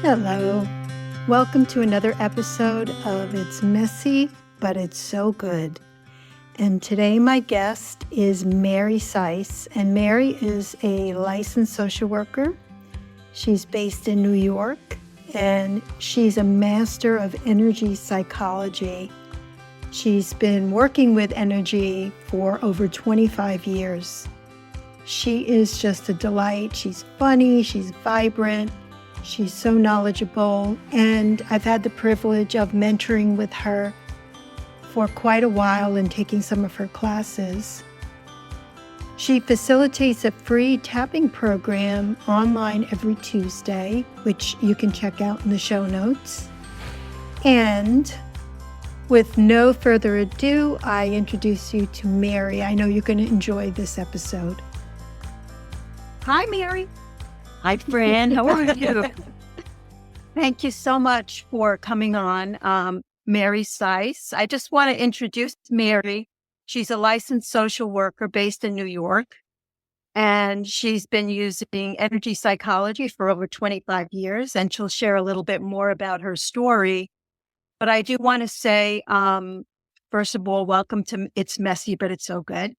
Hello. Welcome to another episode of It's Messy, but It's So Good. And today my guest is Mary Sise, and Mary is a licensed social worker. She's based in New York, and she's a master of energy psychology. She's been working with energy for over 25 years. She is just a delight. She's funny, she's vibrant, she's so knowledgeable, and I've had the privilege of mentoring with her for quite a while and taking some of her classes. She facilitates a free tapping program online every Tuesday, which you can check out in the show notes. And with no further ado, I introduce you to Mary. I know you're going to enjoy this episode. Hi, Mary. Hi, Fran. How are you? Thank you so much for coming on, Mary Sise. I just want to introduce Mary. She's a licensed social worker based in New York, and she's been using energy psychology for over 25 years, and she'll share a little bit more about her story. But I do want to say, first of all, welcome to It's Messy, but It's So Good.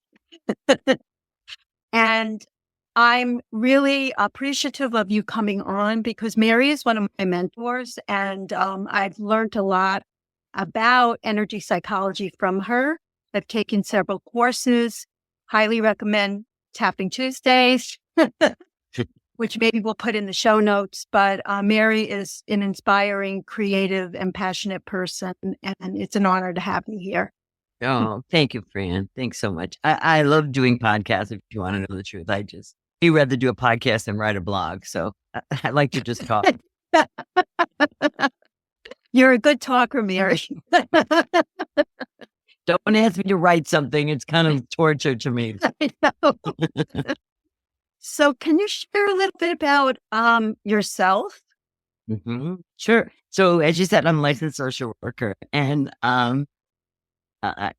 And I'm really appreciative of you coming on because Mary is one of my mentors, and I've learned a lot about energy psychology from her. I've taken several courses, highly recommend Tapping Tuesdays, which maybe we'll put in the show notes. But Mary is an inspiring, creative, and passionate person, and it's an honor to have you here. Oh, thank you, Fran. Thanks so much. I love doing podcasts, if you want to know the truth. I'd rather do a podcast than write a blog. So I like to just talk. You're a good talker, Mary. Don't ask me to write something. It's kind of torture to me. I know. So can you share a little bit about yourself? Mm-hmm. Sure. So as you said, I'm a licensed social worker. And I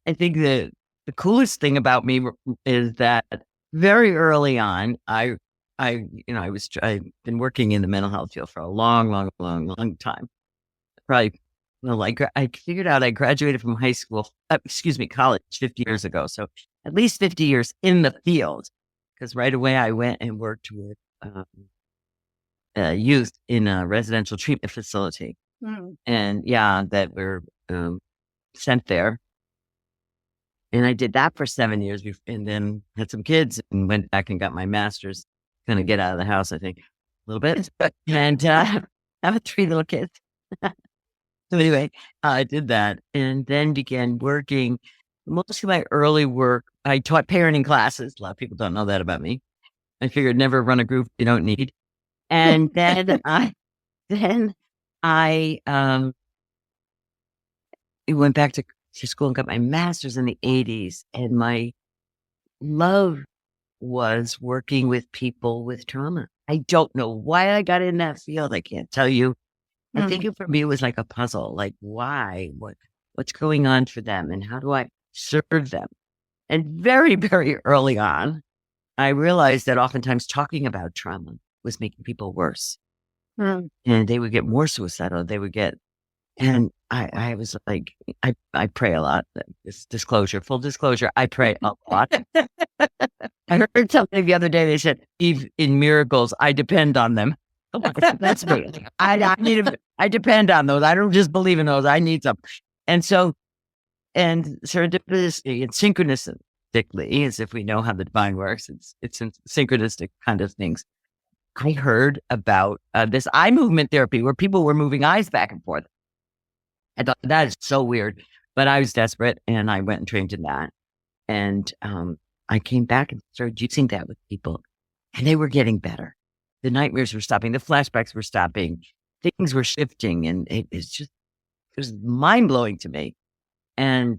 think the coolest thing about me is that very early on, I've been working in the mental health field for a long time. Probably, I figured out I graduated from college 50 years ago. So at least 50 years in the field, because right away I went and worked with youth in a residential treatment facility. And that were sent there. And I did that for 7 years and then had some kids and went back and got my master's. Going to get out of the house, I think, a little bit. And have 3 little kids. So anyway, I did that and then began working. Most of my early work, I taught parenting classes. A lot of people don't know that about me. I figured never run a group you don't need. And then I went back to school and got my master's in the 80s. And my love was working with people with trauma. I don't know why I got in that field. I can't tell you. I think for me, it was like a puzzle. Like, why? What's going on for them? And how do I serve them? And very, very early on, I realized that oftentimes talking about trauma was making people worse. And they would get more suicidal. And I was like, I pray a lot. Full disclosure, I pray a lot. I heard something the other day. They said, Eve, in miracles, I depend on them. Oh my God, that's me. I depend on those. I don't just believe in those. I need some. And so, and serendipitously and synchronistically, as if we know how the divine works, it's synchronistic kind of things. I heard about this eye movement therapy where people were moving eyes back and forth. I thought that is so weird, but I was desperate and I went and trained in that. And I came back and started using that with people and they were getting better. The nightmares were stopping. The flashbacks were stopping. Things were shifting. And it was mind blowing to me. And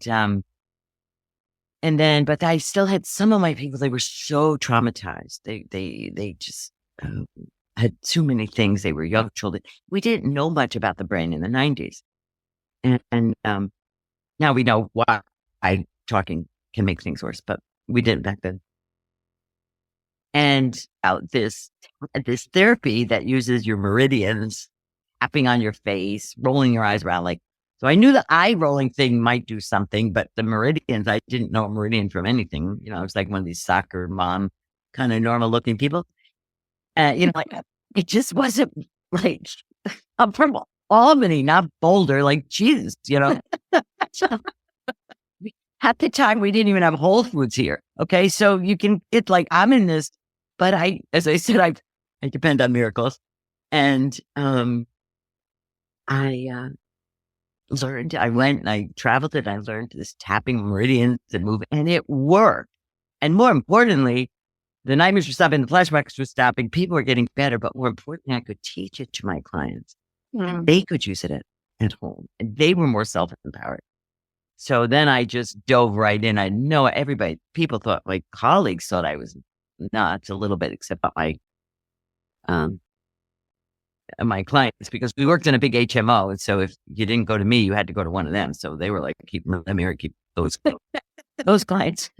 then, but I still had some of my people, they were so traumatized. They just had too many things. They were young children. We didn't know much about the brain in the 90s. And now we know why talking can make things worse, but we didn't back then. And this therapy that uses your meridians tapping on your face, rolling your eyes around. Like, so I knew the eye rolling thing might do something, but the meridians, I didn't know a meridian from anything. You know, I was like one of these soccer mom kind of normal looking people. You know, like it just wasn't like I'm from Albany, not Boulder. Like, Jesus, you know. So, at the time, we didn't even have Whole Foods here. Okay, so you can. It's like I'm in this, but as I said, I depend on miracles, and I learned. I went and I traveled and I learned this tapping meridians and move, and it worked. And more importantly, the nightmares were stopping, the flashbacks were stopping, people were getting better, but more importantly, I could teach it to my clients. They could use it at home, and they were more self-empowered. So then I just dove right in. I know people thought, my colleagues thought I was nuts a little bit, except my clients, because we worked in a big HMO. And so if you didn't go to me, you had to go to one of them. So they were like, keep them here, keep those clients.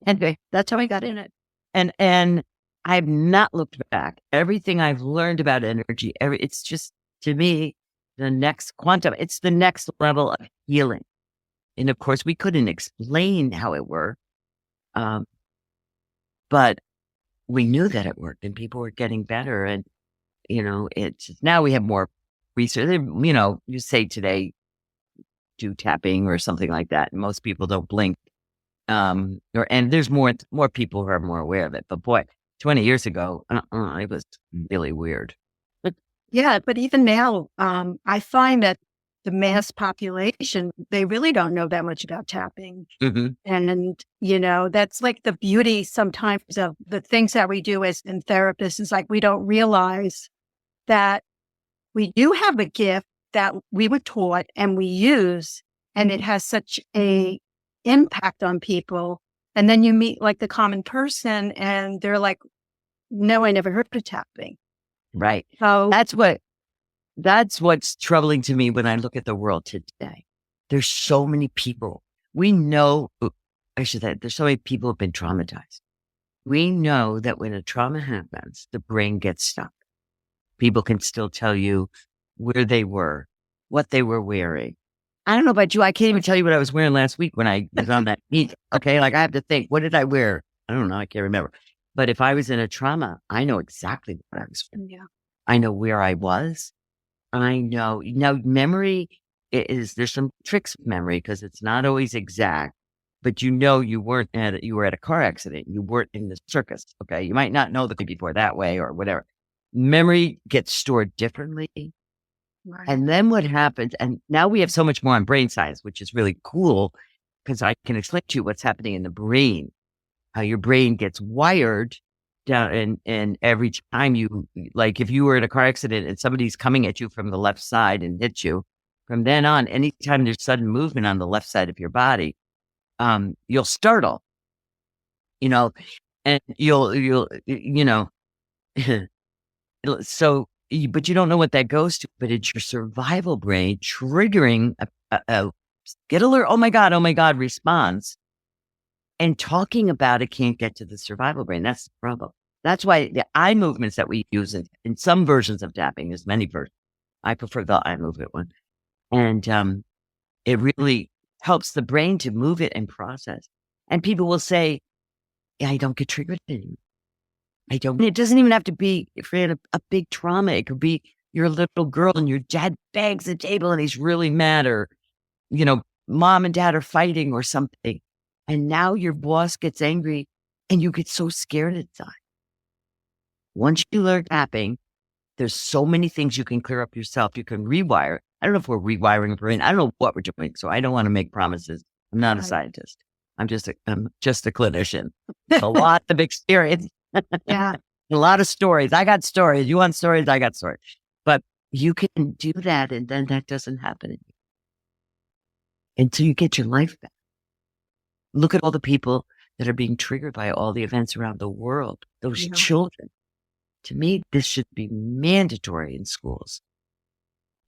Anyway, that's how I got in it. And I've not looked back. Everything I've learned about energy, it's just, to me, the next quantum, it's the next level of healing. And of course, we couldn't explain how it worked. But we knew that it worked and people were getting better. And, you know, now we have more research. You know, you say today, do tapping or something like that. And most people don't blink. And there's more people who are more aware of it. But boy, 20 years ago, it was really weird. Yeah, but even now, I find that the mass population, they really don't know that much about tapping. Mm-hmm. And, you know, that's like the beauty sometimes of the things that we do as in therapists is like we don't realize that we do have a gift that we were taught and we use, and it has such a impact on people. And then you meet like the common person and they're like, no, I never heard of tapping. Right. So that's what's troubling to me when I look at the world today. There's so many people. We know, I should say, there's so many people who have been traumatized. We know that when a trauma happens, the brain gets stuck. People can still tell you where they were, what they were wearing. I don't know about you. I can't even tell you what I was wearing last week when I was on that meet. Okay. Like I have to think, what did I wear? I don't know. I can't remember. But if I was in a trauma, I know exactly what I was wearing. yeah. I know where I was. I know. Now, memory there's some tricks of memory because it's not always exact, but you know you were at a car accident. You weren't in the circus. Okay. You might not know the day before that way or whatever. Memory gets stored differently. Right. And then what happens, and now we have so much more on brain science, which is really cool because I can explain to you what's happening in the brain, how your brain gets wired down. And every time like if you were in a car accident and somebody's coming at you from the left side and hits you, from then on, anytime there's sudden movement on the left side of your body, you'll startle, you know, and you'll, you know, so, but you don't know what that goes to, but it's your survival brain triggering a get alert, oh my God response. And talking about it can't get to the survival brain. That's the problem. That's why the eye movements that we use in some versions of tapping, there's many versions. I prefer the eye movement one. And it really helps the brain to move it and process. And people will say, yeah, I don't get triggered anymore. I don't. It doesn't even have to be, Fran, a big trauma. It could be you're a little girl and your dad bangs the table and he's really mad, or, you know, mom and dad are fighting or something. And now your boss gets angry and you get so scared inside. Once you learn tapping, there's so many things you can clear up yourself. You can rewire. I don't know if we're rewiring the brain. I don't know what we're doing. So I don't want to make promises. I'm not a scientist. I'm just a clinician. A lot of experience. Yeah. A lot of stories. I got stories. You want stories? I got stories. But you can do that, and then that doesn't happen until you get your life back. Look at all the people that are being triggered by all the events around the world. Those children. To me, this should be mandatory in schools.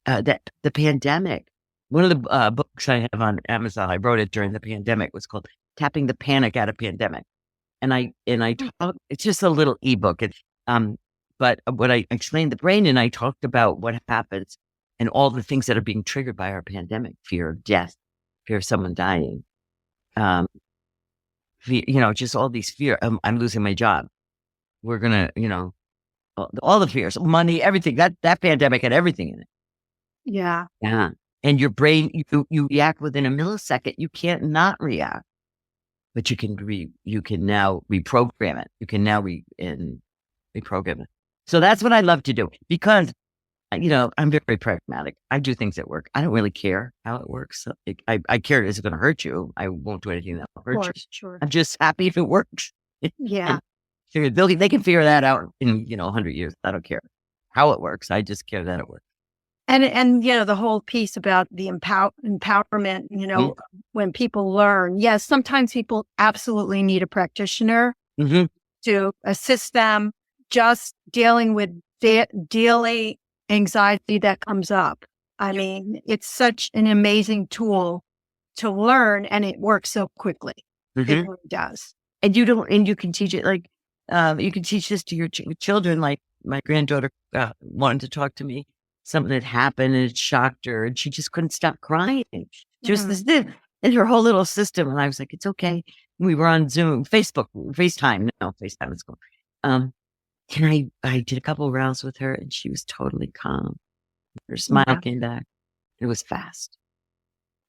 That the pandemic. One of the books I have on Amazon, I wrote it during the pandemic, was called "Tapping the Panic Out of Pandemic." And I talk. It's just a little ebook. But But when I explained the brain and I talked about what happens and all the things that are being triggered by our pandemic, fear of death, fear of someone dying, fear, just all these fear. I'm losing my job. We're going to, all the fears, money, everything, that pandemic had everything in it. Yeah. Yeah. And your brain, you react within a millisecond. You can't not react, but you can now reprogram it. You can now reprogram it. So that's what I love to do because, I'm very pragmatic. I do things that work. I don't really care how it works. I care is it going to hurt you. I won't do anything that will hurt you. Sure. I'm just happy if it works. Yeah. They can figure that out in 100 years. I don't care how it works. I just care that it works. And the whole piece about the empowerment, when people learn, yes, sometimes people absolutely need a practitioner to assist them just dealing with daily anxiety that comes up. I mean, it's such an amazing tool to learn, and it works so quickly. It really does. And you can teach it like, you can teach this to your children. Like my granddaughter wanted to talk to me. Something had happened and it shocked her, and she just couldn't stop crying. She was this in her whole little system, and I was like, "It's okay." We were on Zoom, FaceTime. No, FaceTime is cool. And I did a couple of rounds with her, and she was totally calm. Her smile came back. It was fast.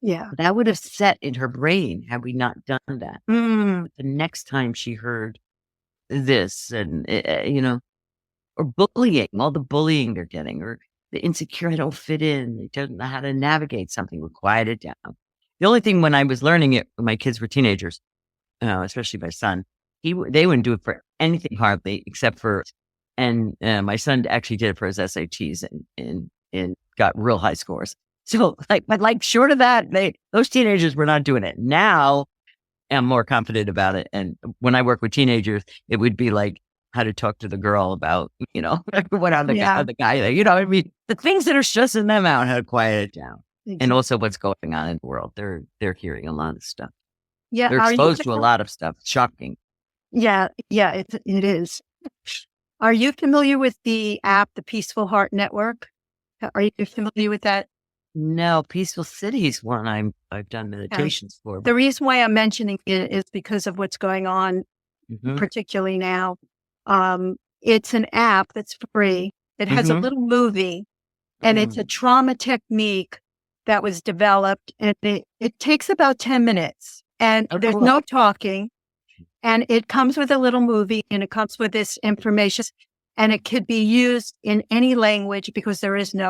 Yeah, that would have set in her brain had we not done that. The next time she heard this, and or bullying, all the bullying they're getting, or the insecure, I don't fit in, they don't know how to navigate something, we quiet it down. The only thing when I was learning it, when my kids were teenagers, especially my son, they wouldn't do it for anything hardly except for, and my son actually did it for his SATs and got real high scores. So but short of that, those teenagers were not doing it. Now I'm more confident about it. And when I work with teenagers, it would be like how to talk to the girl about, what on the guy, I mean, the things that are stressing them out, how to quiet it down. Exactly. And also what's going on in the world. They're hearing a lot of stuff. Yeah. They're exposed to a lot of stuff. It's shocking. Yeah. Yeah, it is. Are you familiar with the app, the Peaceful Heart Network? Are you familiar with that? No, Peaceful City is one I've done meditations for. The reason why I'm mentioning it is because of what's going on, particularly now. It's an app that's free. It has a little movie, and it's a trauma technique that was developed, and it takes about 10 minutes, and there's no talking, and it comes with a little movie, and it comes with this information, and it could be used in any language because there is no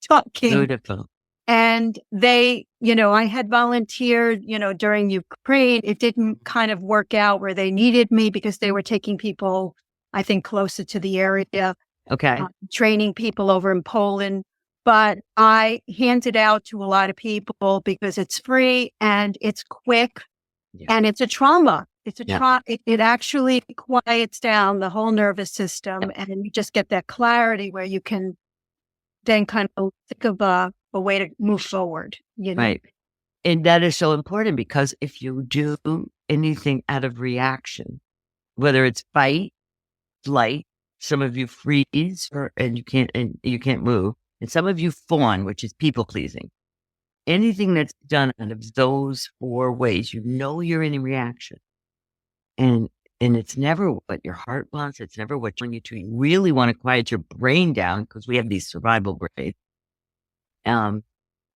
talking. Beautiful. And they, I had volunteered, during Ukraine. It didn't kind of work out where they needed me because they were taking people, I think, closer to the area. Okay. Training people over in Poland. But I hand it out to a lot of people because it's free and it's quick and it's a trauma. It's a it actually quiets down the whole nervous system, and you just get that clarity where you can then kind of think of a way to move forward. Right. And that is so important because if you do anything out of reaction, whether it's fight, flight, some of you freeze and you can't move, and some of you fawn, which is people pleasing. Anything that's done out of those 4 ways, you're in a reaction. And it's never what your heart wants. It's never what you want to. You really want to quiet your brain down because we have these survival brains. And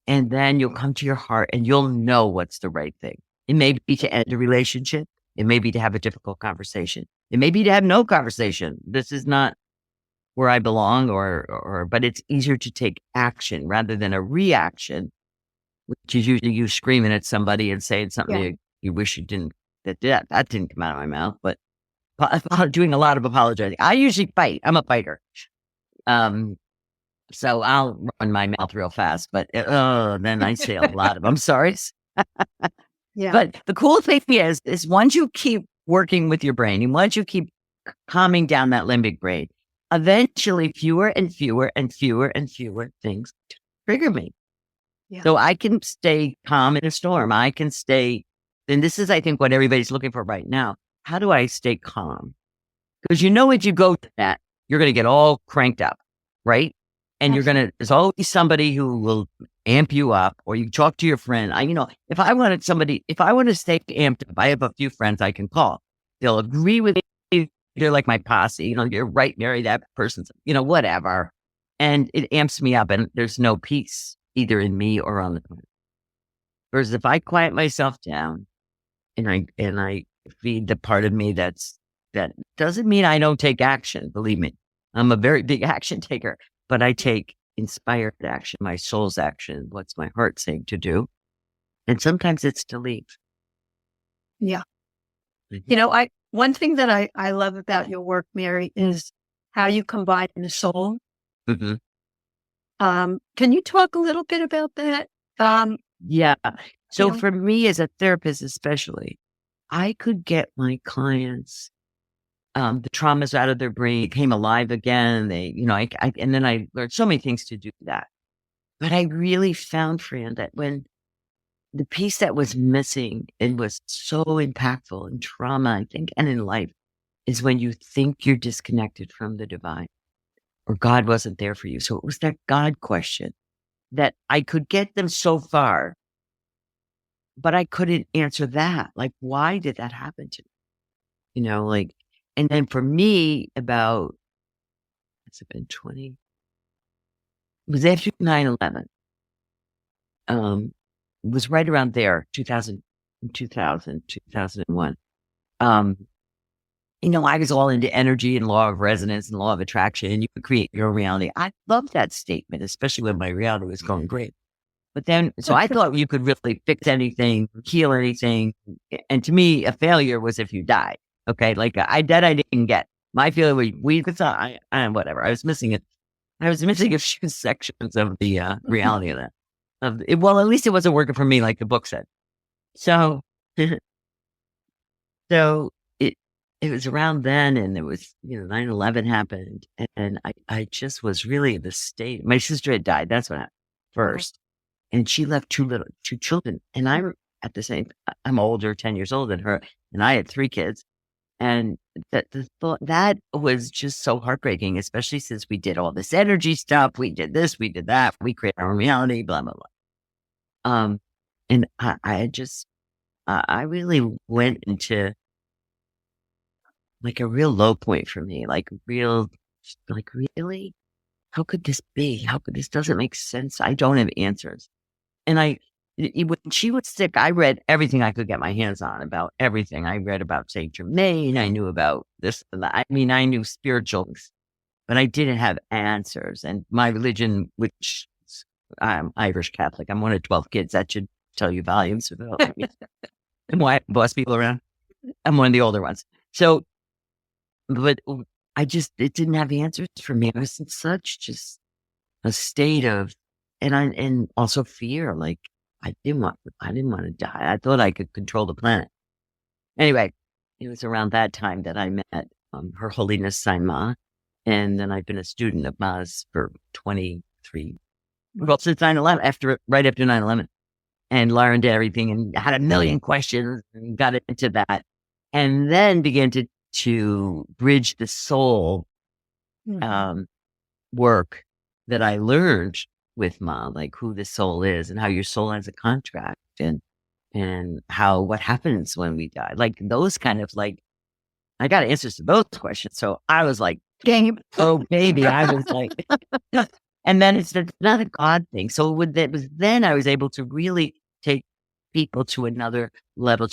then you'll come to your heart and you'll know what's the right thing. It may be to end a relationship. It may be to have a difficult conversation. It may be to have no conversation. This is not where I belong but it's easier to take action rather than a reaction, which is usually you screaming at somebody and saying something you wish you didn't, that didn't come out of my mouth, but doing a lot of apologizing. I usually fight. I'm a fighter. So I'll run my mouth real fast, but then I say a lot of I'm sorry. But the cool thing is once you keep working with your brain and once you keep calming down that limbic brain, eventually fewer and fewer and fewer and fewer things trigger me. Yeah. So I can stay calm in a storm. I can stay, and this is, I think, what everybody's looking for right now. How do I stay calm? Because if you go to that, you're going to get all cranked up, right? And there's always somebody who will amp you up, or you talk to your friend. If I want to stay amped up, I have a few friends I can call. They'll agree with me. They're like my posse, you're right, Mary, that person's, whatever. And it amps me up, and there's no peace either in me or on the planet. Whereas if I quiet myself down and I feed the part of me that doesn't mean I don't take action. Believe me, I'm a very big action taker, but I take inspired action, my soul's action. What's my heart saying to do? And sometimes it's to leave. Yeah. Mm-hmm. One thing that I love about your work, Mary, is how you combine the soul. Mm-hmm. Can you talk a little bit about that? Yeah. So for me as a therapist, especially, I could get my clients, the traumas out of their brain, came alive again. And then I learned so many things to do that. But I really found, Fran, that when the piece that was missing and was so impactful in trauma, I think, and in life, is when you think you're disconnected from the divine or God wasn't there for you. So it was that God question that I could get them so far, but I couldn't answer that. Like, why did that happen to me? And then for me, it's been 20, it was after 9/11. It was right around there, 2000, 2001. I was all into energy and law of resonance and law of attraction. You could create your own reality. I love that statement, especially when my reality was going great. But then, so I thought you could really fix anything, heal anything. And to me, a failure was if you died. Okay. Like I didn't get. My feeling was whatever. I was missing it. I was missing a few sections of the reality of that. Well, at least it wasn't working for me, like the book said. So, it was around then, and it was 9/11 happened, and I just was really in the state. My sister had died. That's what happened first, and she left two children, and I'm older, 10 years older than her, and I had 3 kids, and the thought that was just so heartbreaking, especially since we did all this energy stuff, we did this, we did that, we created our own reality, blah blah blah. And I really went into like a real low point for me, like really, how could this be? This doesn't make sense? I don't have answers. And when she was sick, I read everything I could get my hands on about everything. I read about Saint Germain. I knew about this and that. I mean, I knew spirituals, but I didn't have answers. And my religion, which I'm Irish Catholic, I'm one of 12 kids. That should tell you volumes about me and why I boss people around. I'm one of the older ones. So, but it didn't have answers for me. I was in such just a state of, and also fear. Like I didn't want to die. I thought I could control the planet. Anyway, it was around that time that I met Her Holiness Sai Ma, and then I've been a student of Ma's for 23. Well, since 9/11, right after 9/11, and learned everything and had a million questions and got into that, and then began to bridge the soul work that I learned with Ma, like who the soul is and how your soul has a contract and what happens when we die, like those kind of like, I got answers to those questions. So I was like, game. Oh baby, I was like, and then it's not a God thing. So it was then I was able to really take people to another level.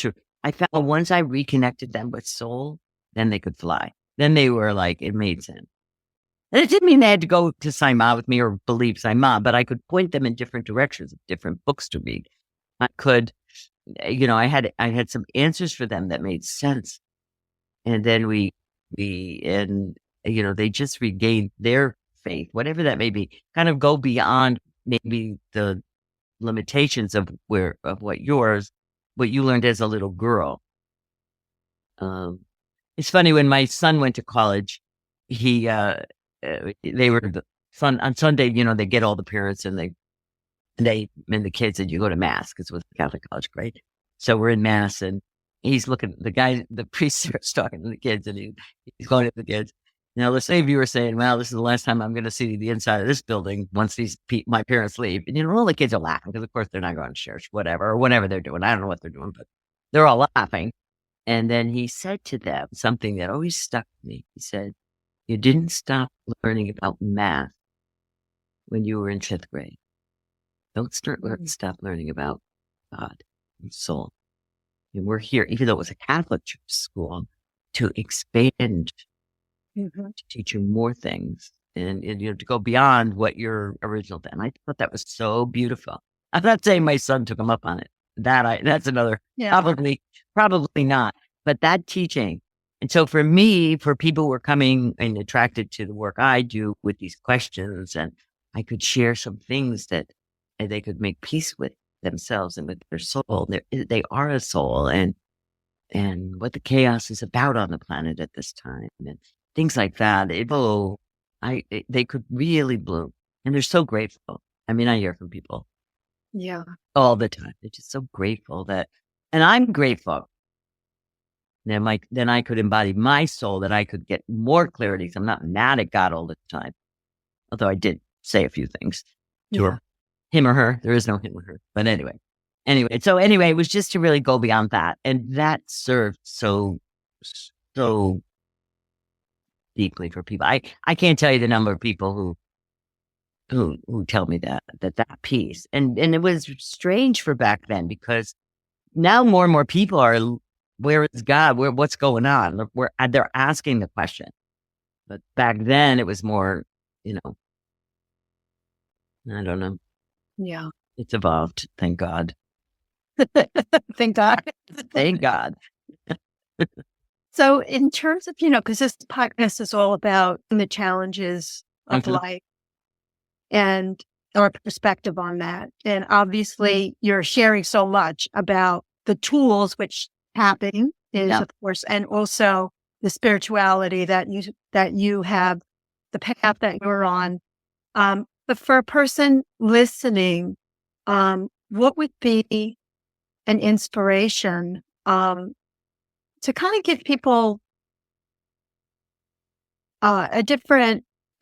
I found once I reconnected them with soul, then they could fly. Then they were like, it made sense. And it didn't mean they had to go to Sai Ma with me or believe Sai Ma, but I could point them in different directions, different books to read. I could, I had some answers for them that made sense. And then they just regained their faith, whatever that may be, kind of go beyond maybe the limitations of what you learned as a little girl. It's funny, when my son went to college, they were on Sunday, they get all the parents and and the kids, and you go to mass because it was a Catholic college, right? So we're in mass, and he's looking, the priest starts talking to the kids, and he's going to the kids, Now, let's say if you were saying, well, this is the last time I'm going to see the inside of this building once my parents leave. And, all the kids are laughing because, of course, they're not going to church, or whatever they're doing. I don't know what they're doing, but they're all laughing. And then he said to them something that always stuck with me. He said, you didn't stop learning about math when you were in 5th grade. Don't stop learning about God and soul. And we're here, even though it was a Catholic school, to expand, to teach you more things and to go beyond what your original did. And I thought that was so beautiful. I'm not saying my son took him up on it. That's another, probably not. But that teaching. And so for me, for people who are coming and attracted to the work I do with these questions, and I could share some things that they could make peace with themselves and with their soul. They are a soul, and what the chaos is about on the planet at this time, and things like that. They could really bloom, and they're so grateful. I mean, I hear from people, all the time. They're just so grateful and I'm grateful. Then I could embody my soul, that I could get more clarity. So I'm not mad at God all the time, although I did say a few things to her. Him or her. There is no him or her. But anyway, it was just to really go beyond that. And that served so deeply for people. I can't tell you the number of people who tell me that piece. And it was strange for back then, because now more and more people are, where is God? What's going on? They're asking the question. But back then it was more, I don't know. Yeah. It's evolved. Thank God. Thank God. Thank God. So in terms of, because this podcast is all about the challenges of life and our perspective on that. And obviously you're sharing so much about the tools, which tapping is, of course, and also the spirituality that you have, the path that you're on. But for a person listening, what would be an inspiration to kind of give people a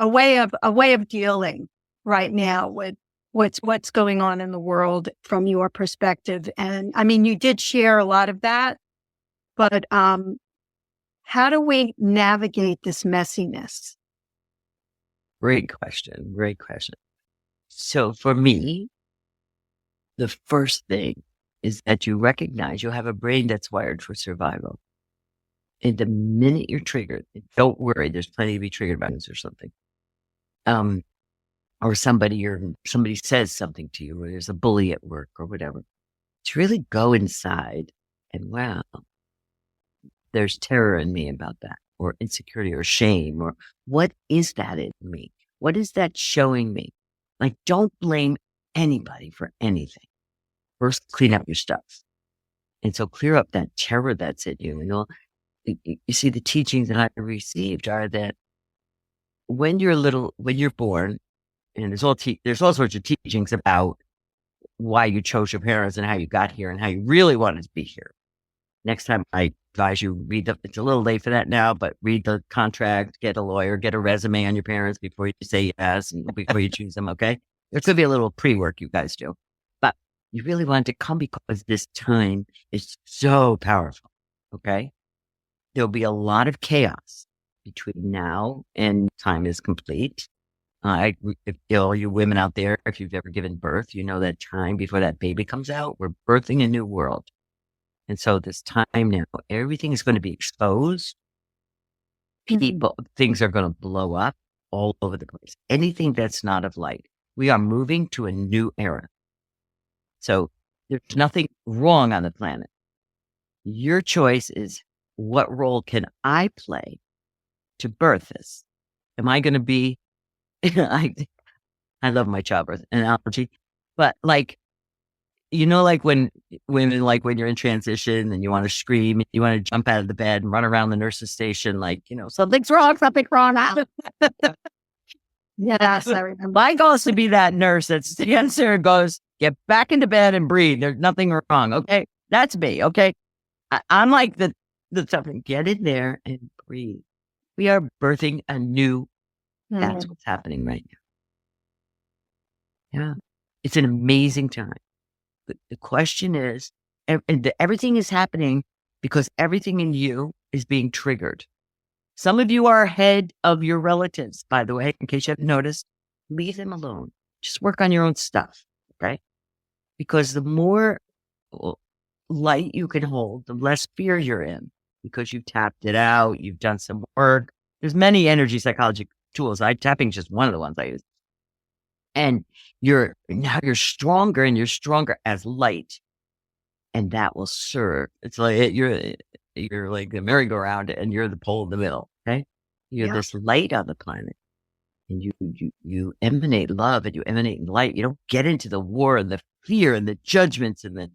way of dealing right now with what's going on in the world from your perspective? And I mean, you did share a lot of that, but how do we navigate this messiness? Great question. So for me, the first thing is that you recognize you have a brain that's wired for survival. And the minute you're triggered, don't worry, there's plenty to be triggered by this or something. Or somebody says something to you, or there's a bully at work or whatever. To really go inside and, wow, there's terror in me about that, or insecurity or shame, or what is that in me? What is that showing me? Like, don't blame anybody for anything. First, clean up your stuff. And so clear up that terror that's in you. You see, the teachings that I received are that when you're born, and there's all sorts of teachings about why you chose your parents and how you got here and how you really wanted to be here. Next time I advise you it's a little late for that now, but read the contract, get a lawyer, get a resume on your parents before you say yes and before you choose them, okay? There could be a little pre-work you guys do. But you really want to come because this time is so powerful, okay? There'll be a lot of chaos between now and time is complete. If all you women out there, if you've ever given birth, you know that time before that baby comes out, we're birthing a new world. And so this time now, everything is going to be exposed. Things are going to blow up all over the place. Anything that's not of light. We are moving to a new era. So there's nothing wrong on the planet. Your choice is, what role can I play to birth this? Am I going to be, I love my childbirth analogy, but like when you're in transition and you want to scream, you want to jump out of the bed and run around the nurse's station, something's wrong. Yes, I remember. My goal is to be that nurse that stands there and goes, get back into bed and breathe. There's nothing wrong. Okay. That's me. Okay. I'm like the something, get in there and breathe. We are birthing a new, that's Mm. what's happening right now. Yeah. It's an amazing time. But the question is, everything is happening because everything in you is being triggered. Some of you are ahead of your relatives, by the way, in case you haven't noticed. Leave them alone. Just work on your own stuff, okay? Because the more light you can hold, the less fear you're in because you've tapped it out, you've done some work. There's many energy psychology tools. Tapping is just one of the ones I use. And now you're stronger, and you're stronger as light. And that will serve. It's like you're like the merry-go-round, and you're the pole in the middle. Okay, you're this light on the planet, and you emanate love, and you emanate light. You don't get into the war and the fear and the judgments and the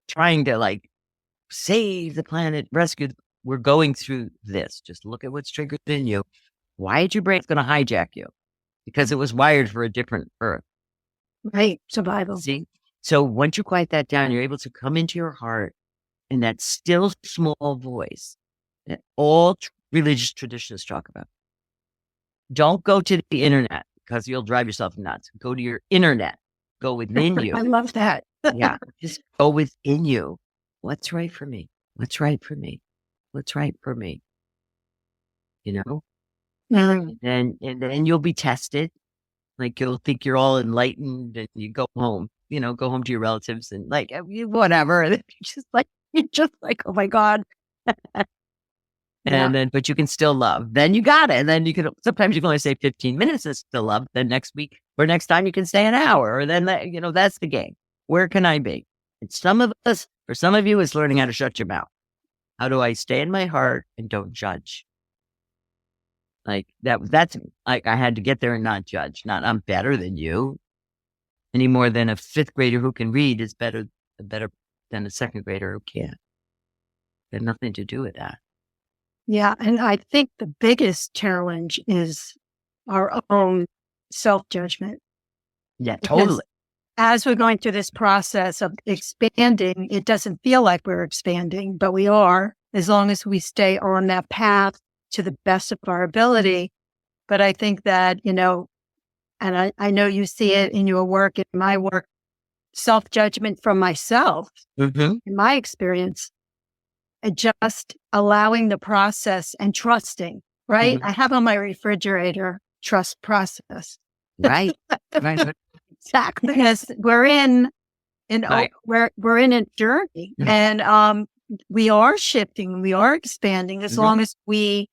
trying to like save the planet, rescue. We're going through this. Just look at what's triggered in you. Why is your brain going to hijack you? Because it was wired for a different Earth. Right. Survival. See? So once you quiet that down, you're able to come into your heart and that still small voice that all religious traditions talk about. Don't go to the internet because you'll drive yourself nuts. Go to your internet. Go within you. I love that. Yeah. Just go within you. What's right for me? What's right for me? What's right for me? You know? Mm. And then you'll be tested. Like you'll think you're all enlightened, and you go home, go home to your relatives and like whatever. And you're just like, oh my God. And then, but you can still love. Then you got it. And then sometimes you can only say 15 minutes is still love. Then next week or next time you can stay an hour. Or then, that's the game. Where can I be? And some of us, or some of you, is learning how to shut your mouth. How do I stay in my heart and don't judge? Like that's like I had to get there and not judge. Not I'm better than you, any more than a fifth grader who can read is better than a second grader who can't. It had nothing to do with that. Yeah. And I think the biggest challenge is our own self-judgment. Yeah, totally. As we're going through this process of expanding, it doesn't feel like we're expanding, but we are, as long as we stay on that path to the best of our ability. But I think that, and I know you see it in your work, in my work, self-judgment from myself, in my experience, and just allowing the process and trusting, right? I have on my refrigerator, trust process. Right. Right. Exactly. Because we're in a journey, and we are shifting, we are expanding as long as we,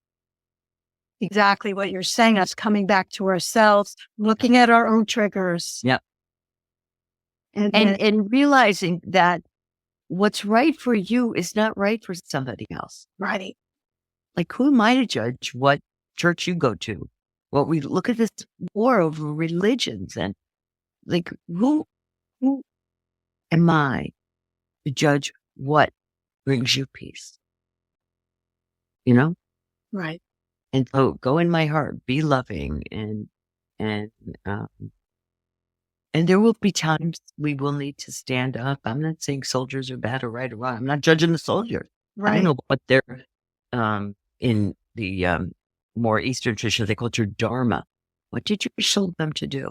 exactly what you're saying, us coming back to ourselves, looking at our own triggers. Yep. And realizing that what's right for you is not right for somebody else. Right. Like, who am I to judge what church you go to? What we look at this war over religions, and like, who am I to judge what brings you peace? Right. And so go in my heart, be loving, and there will be times we will need to stand up. I'm not saying soldiers are bad or right or wrong. I'm not judging the soldiers. Right. I don't know what they're in the more Eastern tradition, they call it your dharma. What did you show them to do?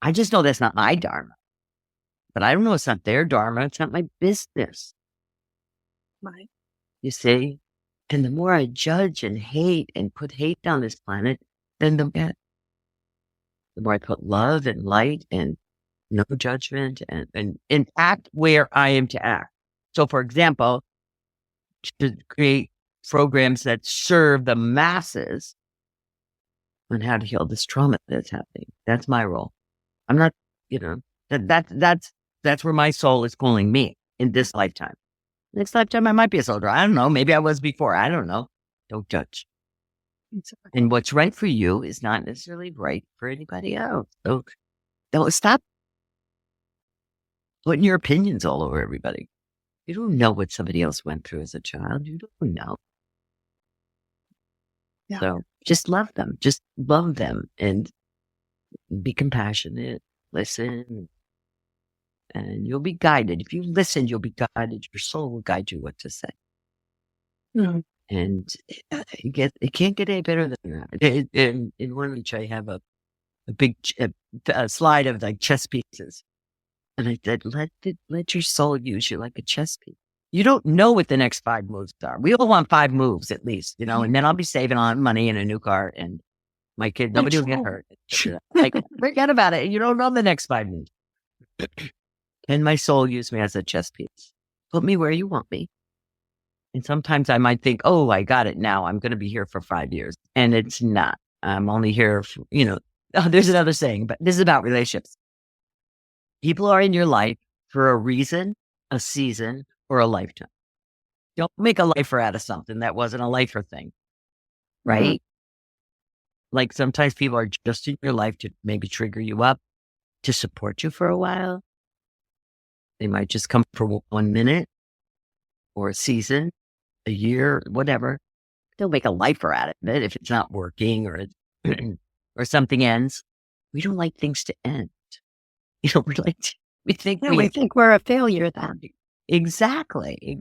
I just know that's not my dharma. But I don't know, it's not their dharma. It's not my business. Right. You see? And the more I judge and hate and put hate on this planet, then the more I put love and light and no judgment and act where I am to act. So, for example, to create programs that serve the masses on how to heal this trauma that's happening. That's my role. I'm not, that's where my soul is calling me in this lifetime. Next lifetime, I might be a soldier. I don't know. Maybe I was before. I don't know. Don't judge. And what's right for you is not necessarily right for anybody else. So don't stop putting your opinions all over everybody. You don't know what somebody else went through as a child. You don't know. Yeah. So just love them. Just love them and be compassionate. Listen. And you'll be guided. If you listen, you'll be guided. Your soul will guide you what to say. And it can't get any better than that. In one of which I have a big a slide of like chess pieces. And I said, let your soul use you like a chess piece. You don't know what the next 5 moves are. We all want 5 moves at least, and then I'll be saving on money and a new car and my kid, nobody will get hurt. Like, forget about it. You don't know the next 5 moves. Can my soul use me as a chess piece? Put me where you want me. And sometimes I might think, oh, I got it now. I'm going to be here for 5 years. And it's not. I'm only here for, there's another saying, but this is about relationships. People are in your life for a reason, a season, or a lifetime. Don't make a lifer out of something that wasn't a lifer thing, right? Like sometimes people are just in your life to maybe trigger you up, to support you for a while. They might just come for 1 minute or a season, a year, whatever. They'll make a lifer out of it if it's not working or or something ends. We don't like things to end. We think we think we're a failure then. Exactly.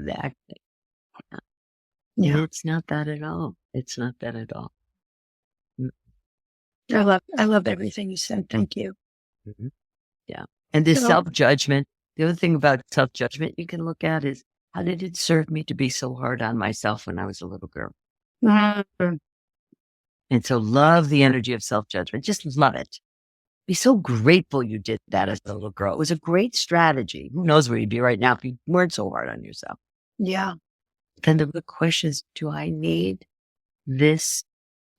Yeah. It's not that at all. It's not that at all. I love everything you said. Thank you. Mm-hmm. Yeah. And this self-judgment, the other thing about self-judgment you can look at is, how did it serve me to be so hard on myself when I was a little girl? Mm-hmm. And so love the energy of self-judgment. Just love it. Be so grateful you did that as a little girl. It was a great strategy. Who knows where you'd be right now if you weren't so hard on yourself. Yeah. Then the question is, do I need this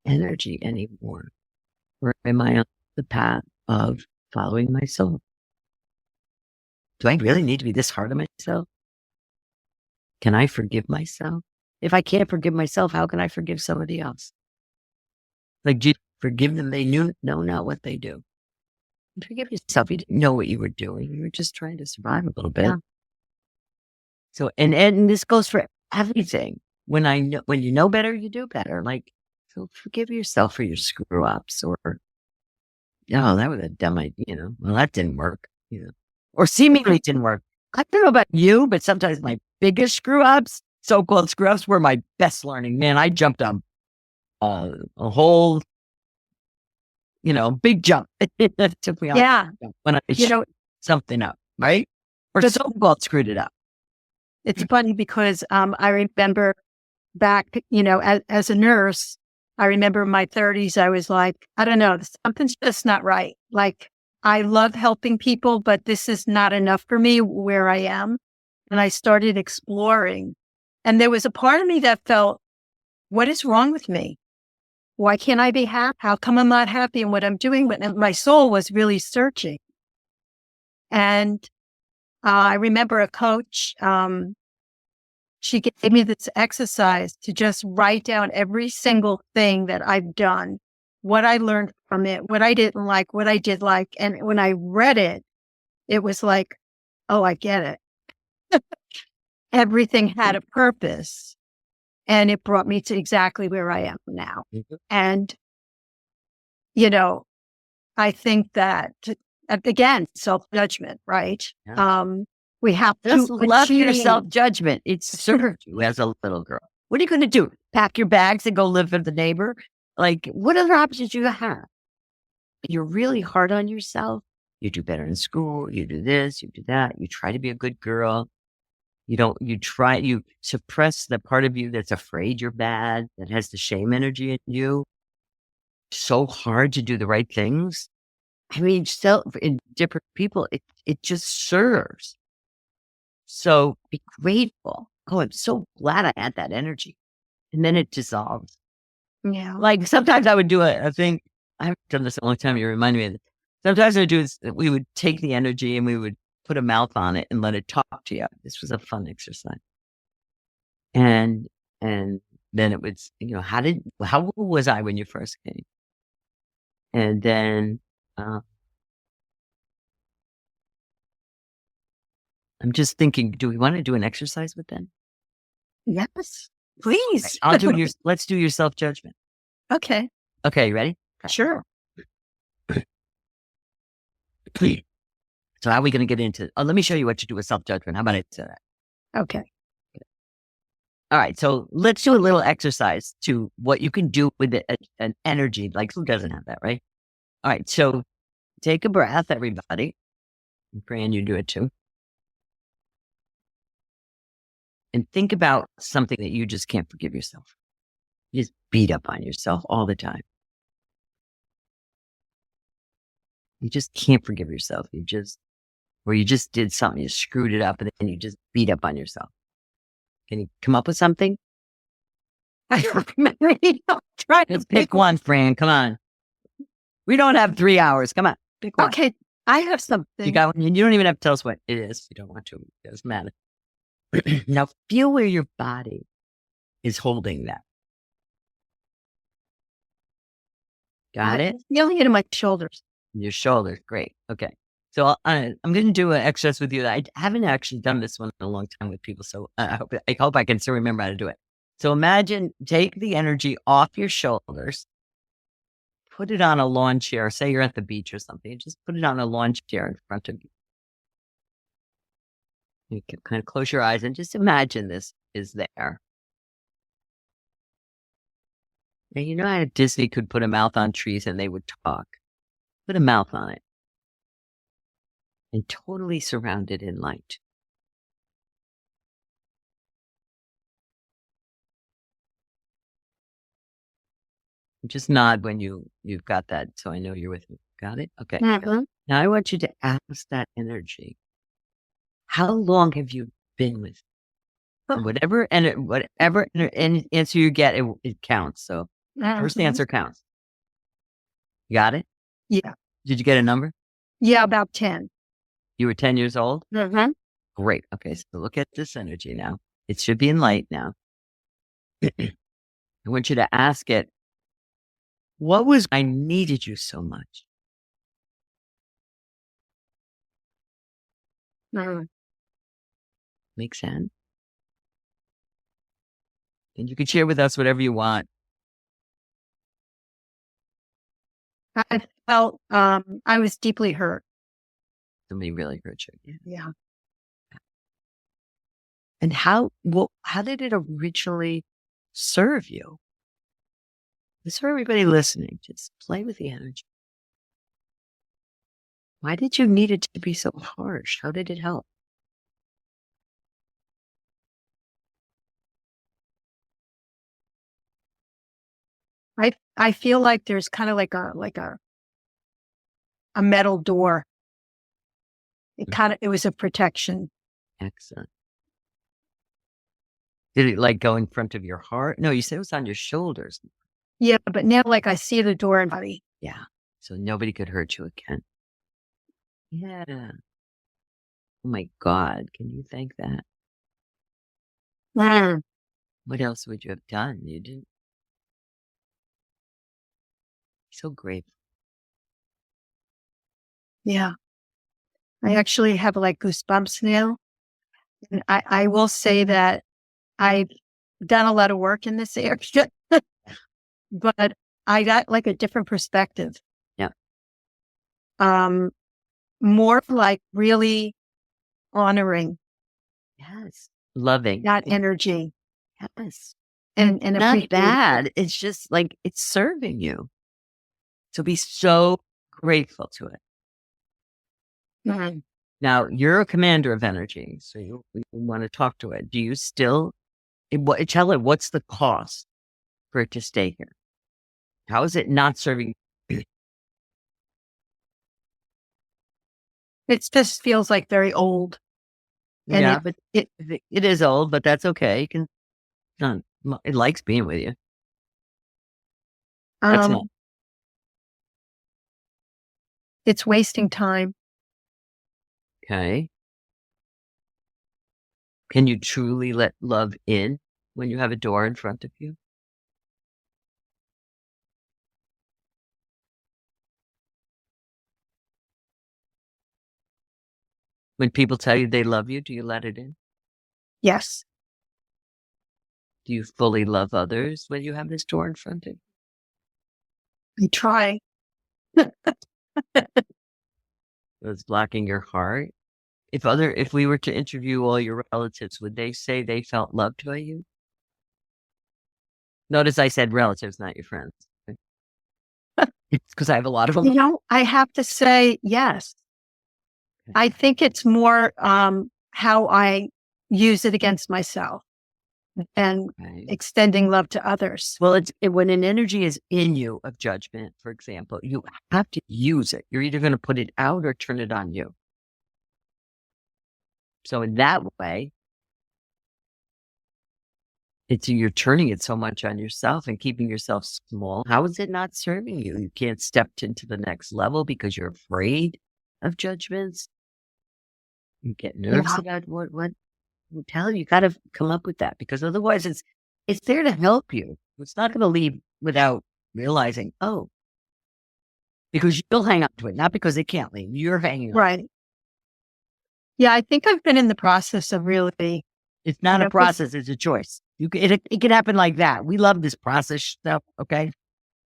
energy anymore? Or am I on the path of following my soul? Do I really need to be this hard on myself? Can I forgive myself? If I can't forgive myself, how can I forgive somebody else? Like, do you forgive them? They know not what they do. Forgive yourself. You didn't know what you were doing. You were just trying to survive a little bit. Yeah. So, and this goes for everything. When you know better, you do better. Like, so forgive yourself for your screw ups, or, oh, that was a dumb idea. Well, that didn't work, or seemingly didn't work. I don't know about you, but sometimes my biggest screw ups, so-called screw ups, were my best learning. Man, I jumped on a whole, big jump. That took me on when I screwed something up, right? Or so-called screwed it up. It's funny because I remember back, as a nurse, I remember in my 30s, I was like, I don't know, something's just not right. Like, I love helping people, but this is not enough for me where I am. And I started exploring. And there was a part of me that felt, what is wrong with me? Why can't I be happy? How come I'm not happy in what I'm doing? But my soul was really searching. And I remember a coach, she gave me this exercise to just write down every single thing that I've done, what I learned from it, what I didn't like, what I did like. And when I read it, it was like, oh, I get it. Everything had a purpose. And it brought me to exactly where I am now. Mm-hmm. And, I think that, again, self-judgment, right? Yeah. We have to love your self-judgment. It served you as a little girl. What are you going to do? Pack your bags and go live with the neighbor? Like, what other options do you have? You're really hard on yourself. You do better in school. You do this, you do that. You try to be a good girl. You suppress the part of you that's afraid you're bad, that has the shame energy in you. So hard to do the right things. I mean, in different people, it just serves. So be grateful. Oh, I'm so glad I had that energy. And then it dissolves. Yeah. Like sometimes I would do a thing. I haven't done this a long time. You remind me of it. Sometimes we would take the energy and we would put a mouth on it and let it talk to you. This was a fun exercise. And then it was, how old was I when you first came? And then, I'm just thinking, do we want to do an exercise with them? Yes, please. Right. Let's do your self-judgment. Okay. Okay, you ready? Sure. So how are we going to get into, let me show you what to do with self-judgment. How about I say that? Okay. All right. So let's do a little exercise to what you can do with an energy. Like, who doesn't have that, right? All right. So take a breath, everybody. Fran, you do it too. And think about something that you just can't forgive yourself. You just beat up on yourself all the time. You just can't forgive yourself. You just did something, you screwed it up, and then you just beat up on yourself. Can you come up with something? I remember trying Let's pick one, Fran. Come on. We don't have 3 hours. Come on. Pick one. Okay, I have something. You got one. You don't even have to tell us what it is. If you don't want to. It doesn't matter. Now feel where your body is holding that. Got it? Feeling it in my shoulders. Your shoulders. Great. Okay. So I'm going to do an exercise with you. I haven't actually done this one in a long time with people. So I hope I can still remember how to do it. So imagine, take the energy off your shoulders, put it on a lawn chair. Say you're at the beach or something. Just put it on a lawn chair in front of you. You can kind of close your eyes and just imagine this is there. And you know how Disney could put a mouth on trees and they would talk? Put a mouth on it. And totally surrounded in light. Just nod when you've got that, so I know you're with me. Got it? Okay. Mm-hmm. Now I want you to ask that energy. How long have you been with? And whatever answer you get, it counts. So first answer counts. You got it? Yeah. Did you get a number? Yeah, about 10. You were 10 years old? Mm-hmm. Great. Okay, so look at this energy now. It should be in light now. I want you to ask it, what was I needed you so much? Mm-hmm. Make sense? And you can share with us whatever you want. I felt I was deeply hurt. Somebody really hurt you. Yeah. And how did it originally serve you? It's for everybody listening. Just play with the energy. Why did you need it to be so harsh? How did it help? I feel like there's kind of like a metal door. It was a protection. Excellent. Did it like go in front of your heart? No, you said it was on your shoulders. Yeah, but now like I see the door and body. Yeah. So nobody could hurt you again. Yeah. Oh my God. Can you thank that? Mm. What else would you have done? You didn't. So grateful. Yeah. I actually have like goosebumps now. And I will say that I've done a lot of work in this area, but I got like a different perspective. Yeah. More like really honoring. Yes. Loving. That energy. Yes. And not bad. It's just like it's serving you. So be so grateful to it. Mm-hmm. Now, you're a commander of energy, so you want to talk to it. Do you still, tell it what's the cost for it to stay here? How is it not serving? It just feels like very old. And yeah, but it is old, but that's okay. It likes being with you. It's wasting time. Okay. Can you truly let love in when you have a door in front of you? When people tell you they love you, do you let it in? Yes. Do you fully love others when you have this door in front of you? I try. It's blocking your heart. If we were to interview all your relatives, would they say they felt loved by you? Notice I said relatives, not your friends. It's because I have a lot of them. You know, I have to say, yes. I think it's more how I use it against myself and Right. extending love to others. Well, when an energy is in you of judgment, for example, you have to use it. You're either going to put it out or turn it on you. So in that way, you're turning it so much on yourself and keeping yourself small. How is it not serving you? You can't step into the next level because you're afraid of judgments. You get nervous about what you tell you. Got to come up with that, because otherwise it's there to help you. It's not going to leave without realizing, oh, because you'll hang on to it, not because it can't leave. You're hanging on. Right. Yeah, I think I've been in the process of really. It's not a process; it's a choice. It can happen like that. We love this process stuff. Okay,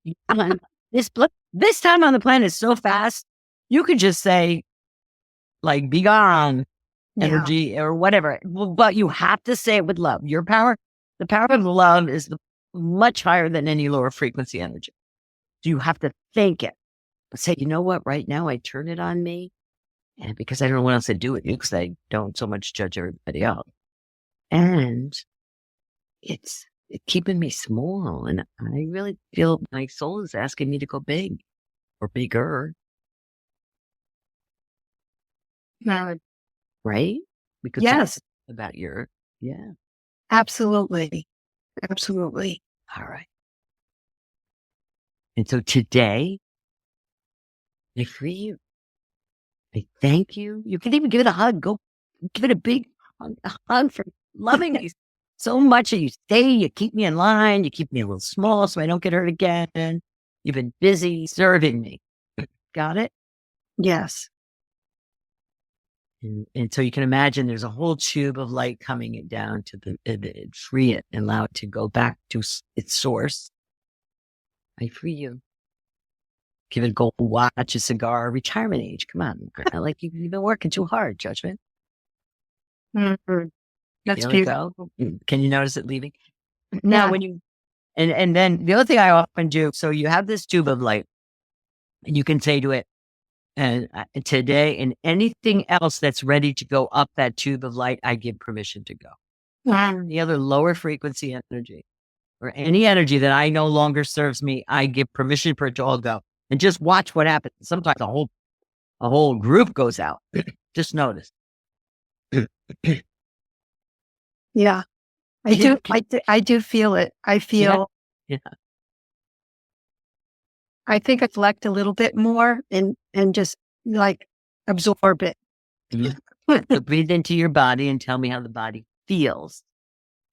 this time on the planet is so fast. You could just say, like, "Be gone," energy or whatever. But you have to say it with love. Your power, the power of love, is much higher than any lower frequency energy. So you have to think it. But say, you know what? Right now, I turn it on me, and because I don't know what else to do with you, because I don't so much judge everybody else. And it's keeping me small. And I really feel my soul is asking me to go big or bigger. Right? Because that's about Absolutely. Absolutely. All right. And so today, I free you. I thank you. You can even give it a hug. Go give it a big hug for loving me so much that you stay, you keep me in line, you keep me a little small so I don't get hurt again. You've been busy serving me. Got it? Yes. And so you can imagine there's a whole tube of light coming down to free it and allow it to go back to its source. I free you. Give it a gold watch, a cigar, retirement age. Come on. Like you've been working too hard, judgment. Mm-hmm. That's beautiful. Can you notice it leaving? Now, when you, and then the other thing I often do, so you have this tube of light and you can say to it, and today and anything else that's ready to go up that tube of light, I give permission to go. The other lower frequency energy or any energy that I no longer serves me, I give permission for it to all go. And just watch what happens. Sometimes a whole group goes out. Just notice. Yeah, I do. I do feel it. I feel. Yeah. I think I collect a little bit more and just like absorb it. So breathe into your body and tell me how the body feels,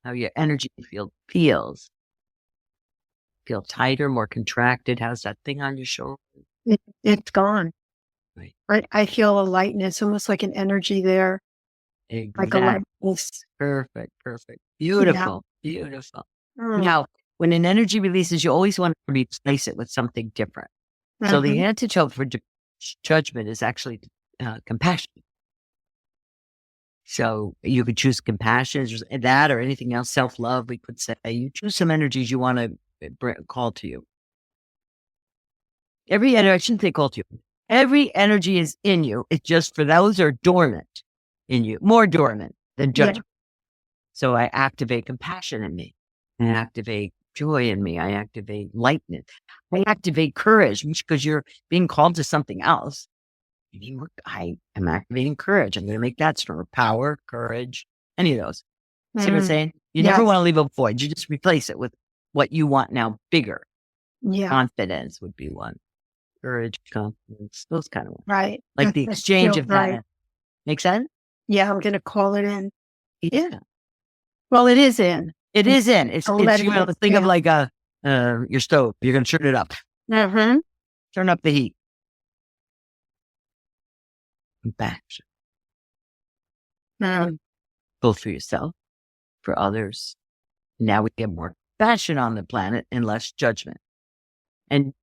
how your energy field feels. Feel tighter, more contracted. How's that thing on your shoulder? It's gone. Right. I feel a lightness, almost like an energy there. Exactly. Like a lightness. Perfect. Beautiful. Now, when an energy releases, you always want to replace it with something different. So the antidote for judgment is actually compassion. So you could choose compassion, that or anything else, self-love, we could say. You choose some energies you want to call to you. I shouldn't say call to you. Every energy is in you. It's just for those are dormant in you, more dormant than judgment. So I activate compassion in me. I activate joy in me. I activate lightness. I activate courage because you're being called to something else. I am activating courage. I'm going to make that stronger. Power, courage, any of those. See what I'm saying? You never want to leave a void. You just replace it with what you want now bigger. Yeah. Confidence would be one. Courage, confidence, those kind of ones. Right. Like the exchange of that. Make sense? Yeah, I'm going to call it in. Yeah. Well, it is in. It is in. It's think of like your stove. You're going to turn it up. Turn up the heat. Compassion. Both for yourself, for others. Now we get more compassion on the planet and less judgment. And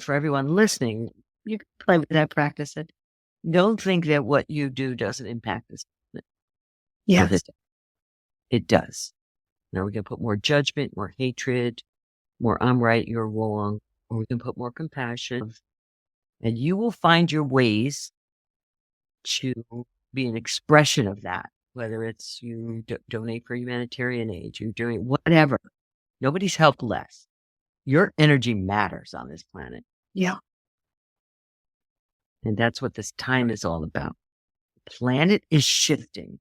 for everyone listening, you can play with that, practice it. Don't think that what you do doesn't impact this. Yes. It does. Now we're going to put more judgment, more hatred, more I'm right, you're wrong, or we can put more compassion. And you will find your ways to be an expression of that, whether it's you donate for humanitarian aid, you doing whatever. Nobody's helped less. Your energy matters on this planet. Yeah. And that's what this time is all about. The planet is shifting.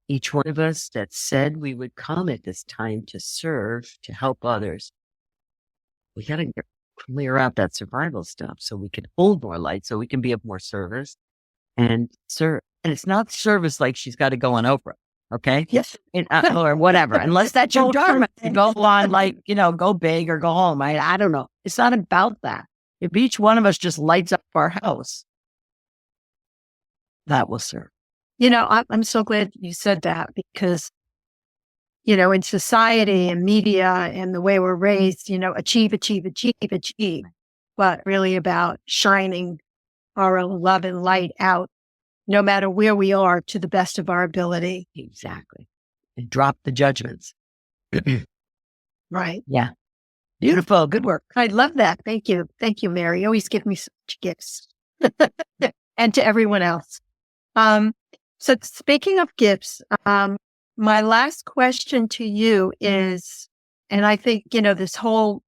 Each one of us that said we would come at this time to serve, to help others, we got to clear out that survival stuff so we can hold more light, so we can be of more service and serve. And it's not service like she's got to go on Oprah, okay? Yes. Or whatever, unless that's your dharma. You go on go big or go home. I don't know. It's not about that. If each one of us just lights up our house, that will serve. I'm so glad you said that because, in society and media and the way we're raised, achieve, achieve, achieve, achieve, but really about shining our own love and light out, no matter where we are, to the best of our ability. Exactly. And drop the judgments. Right. Yeah. Beautiful. Good work. I love that. Thank you. Thank you, Mary. You always give me such gifts. And to everyone else. So speaking of gifts, my last question to you is, and I think, this whole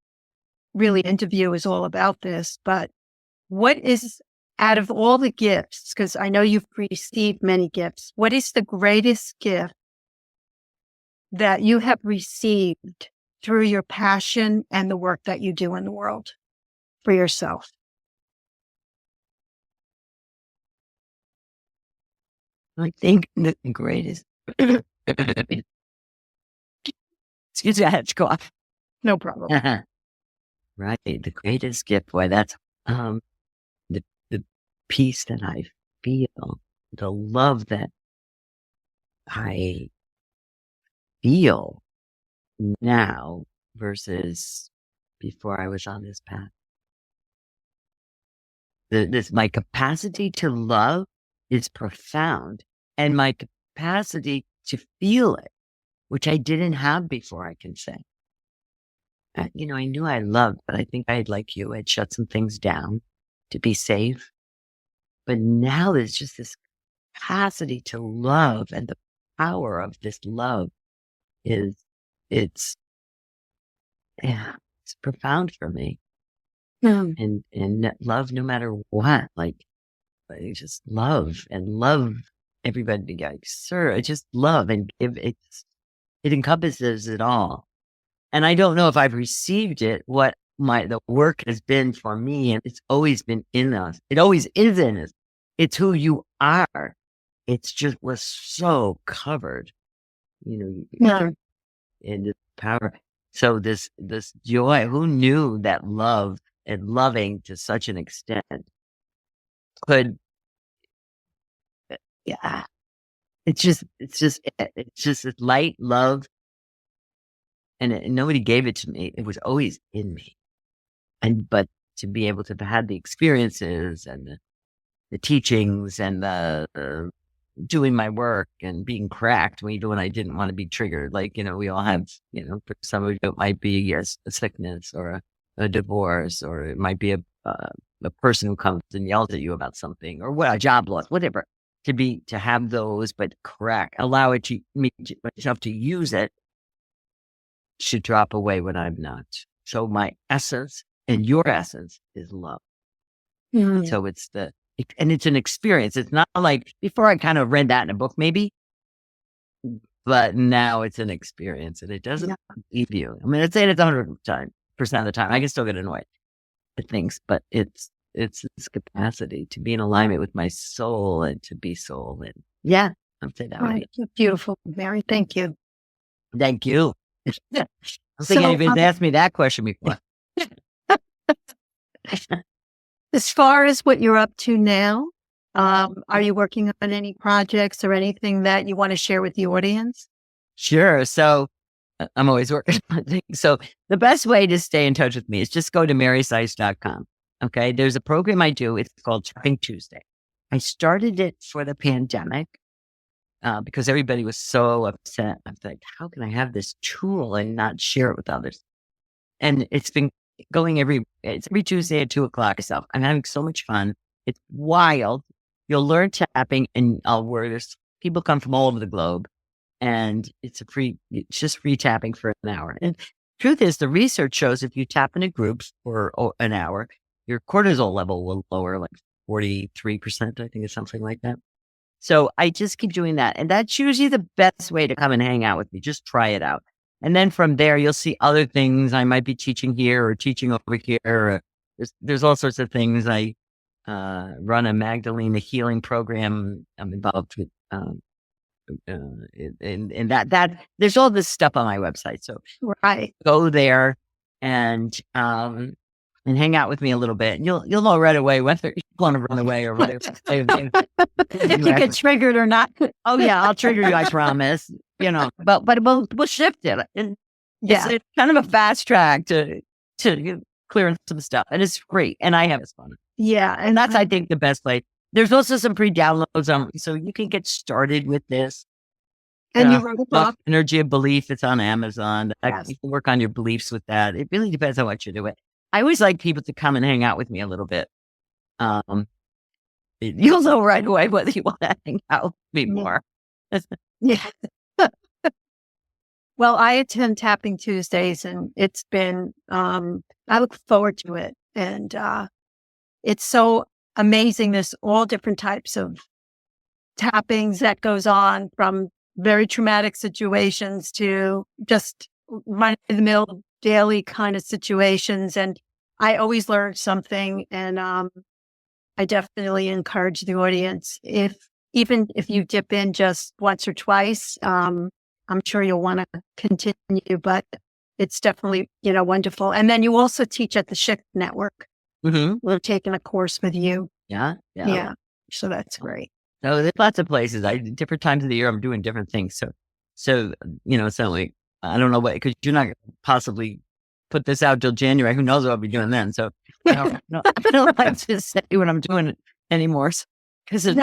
really interview is all about this, but what is, out of all the gifts, because I know you've received many gifts, what is the greatest gift that you have received through your passion and the work that you do in the world for yourself? I think the greatest, excuse me, I had to go off. No problem. Right. The greatest gift, boy, that's the peace that I feel, the love that I feel now versus before I was on this path. My capacity to love is profound, and my capacity to feel it, which I didn't have before, I can say. I knew I loved, but I think like you, I'd shut some things down to be safe. But now there's just this capacity to love, and the power of this love it's profound for me. And love no matter what, like just love and love everybody. Like, sir, I just love and give. It encompasses it all. And I don't know if I've received it, what the work has been for me, and it's always been in us. It always is in us. It's who you are. It's just was so covered, in this power. So this joy, who knew that love and loving to such an extent could, yeah, it's just this light love. And nobody gave it to me. It was always in me. But to be able to have had the experiences and the teachings and the doing my work and being cracked when I didn't want to be triggered. Like, we all have, for some of you, it might be a sickness or a divorce, or it might be a person who comes and yells at you about something, or a job loss, whatever. To have those, but allow it to myself to use it, should drop away when I'm not. So my essence and your essence is love. Mm-hmm. So it's it's an experience. It's not like before I kind of read that in a book, maybe, but now it's an experience, and it doesn't leave you. I mean, I'd say it's 100% of the time. I can still get annoyed at things, but it's this capacity to be in alignment with my soul and to be soul. And I'll say that right. Beautiful, Mary. Thank you. Thank you. I don't think anybody's asked me that question before. As far as what you're up to now, are you working on any projects or anything that you want to share with the audience? Sure. So I'm always working on things. So the best way to stay in touch with me is just go to marysise.com. Okay. There's a program I do. It's called Shopping Tuesday. I started it for the pandemic. Because everybody was so upset. I was like, how can I have this tool and not share it with others? And it's been going every Tuesday at 2:00 or so. I'm having so much fun. It's wild. You'll learn tapping, and where there's people come from all over the globe, and it's just free tapping for an hour. And truth is, the research shows if you tap into groups for an hour, your cortisol level will lower like 43%, I think it's something like that. So I just keep doing that. And that's usually the best way to come and hang out with me. Just try it out. And then from there, you'll see other things I might be teaching here or teaching over here. There's all sorts of things. I run a Magdalena healing program. I'm involved with, and that there's all this stuff on my website. So Right. go there and hang out with me a little bit. And you'll know right away whether you want to run away or whether If you get triggered or not. oh yeah, I'll trigger you, I promise. But we'll shift it. And it's kind of a fast track to clearing some stuff, and it's free, and I have fun. Yeah, And that's, I think, the best place. There's also some free downloads so you can get started with this. and you wrote a book. Energy of Belief. It's on Amazon. Yes. You can work on your beliefs with that. It really depends on what you do. I always like people to come and hang out with me a little bit. You'll know right away whether you want to hang out with me more. Yeah. Well, I attend Tapping Tuesdays, and it's been, I look forward to it. And it's so amazing. There's all different types of tappings that goes on, from very traumatic situations to just run-of-the-mill daily kind of situations. And I always learn something. And I definitely encourage the audience, even if you dip in just once or twice, I'm sure you'll want to continue, but it's definitely, wonderful. And then you also teach at the Shift Network. Mm-hmm. We're taking a course with you. Yeah. Yeah. So that's great. So there's lots of places. Different times of the year, I'm doing different things. So like, I don't know what, because you're not going to possibly put this out till January. Who knows what I'll be doing then? So I don't like to say what I'm doing anymore, because it's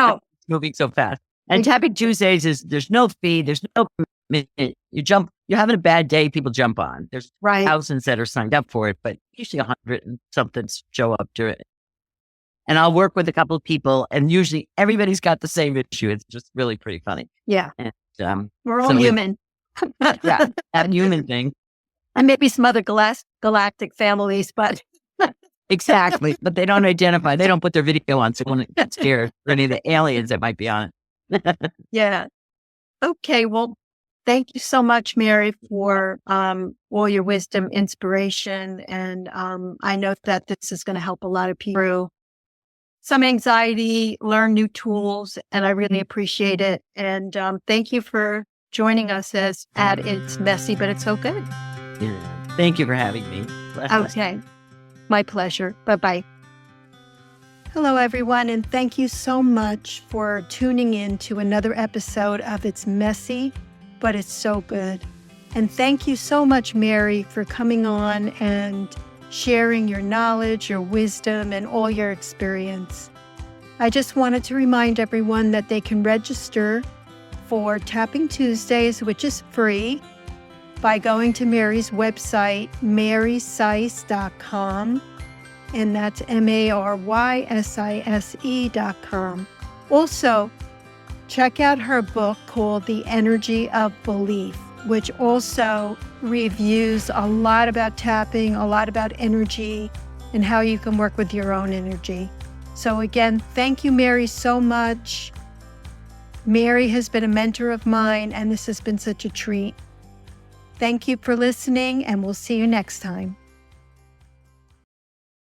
moving so fast. And Tapping Tuesdays there's no fee, there's no commitment. You're having a bad day, people jump on. There's thousands that are signed up for it, but usually 100 and something show up to it. And I'll work with a couple of people, and usually everybody's got the same issue. It's just really pretty funny. Yeah. And, we're all human. That human thing. And maybe some other galactic families, but exactly. But they don't identify. They don't put their video on, so when it gets scared for any of the aliens that might be on it. Yeah. Okay. Well, thank you so much, Mary, for all your wisdom, inspiration, and I know that this is going to help a lot of people through some anxiety, learn new tools, and I really appreciate it. And thank you for joining us at It's Messy, but It's So Good. Yeah. Thank you for having me. Okay. My pleasure. Bye-bye. Hello, everyone, and thank you so much for tuning in to another episode of It's Messy, but It's So Good. And thank you so much, Mary, for coming on and sharing your knowledge, your wisdom, and all your experience. I just wanted to remind everyone that they can register for Tapping Tuesdays, which is free, by going to Mary's website, marysise.com, and that's MARYSISE.com. Also, check out her book called The Energy of Belief, which also reviews a lot about tapping, a lot about energy, and how you can work with your own energy. So again, thank you, Mary, so much. Mary has been a mentor of mine, and this has been such a treat. Thank you for listening, and we'll see you next time.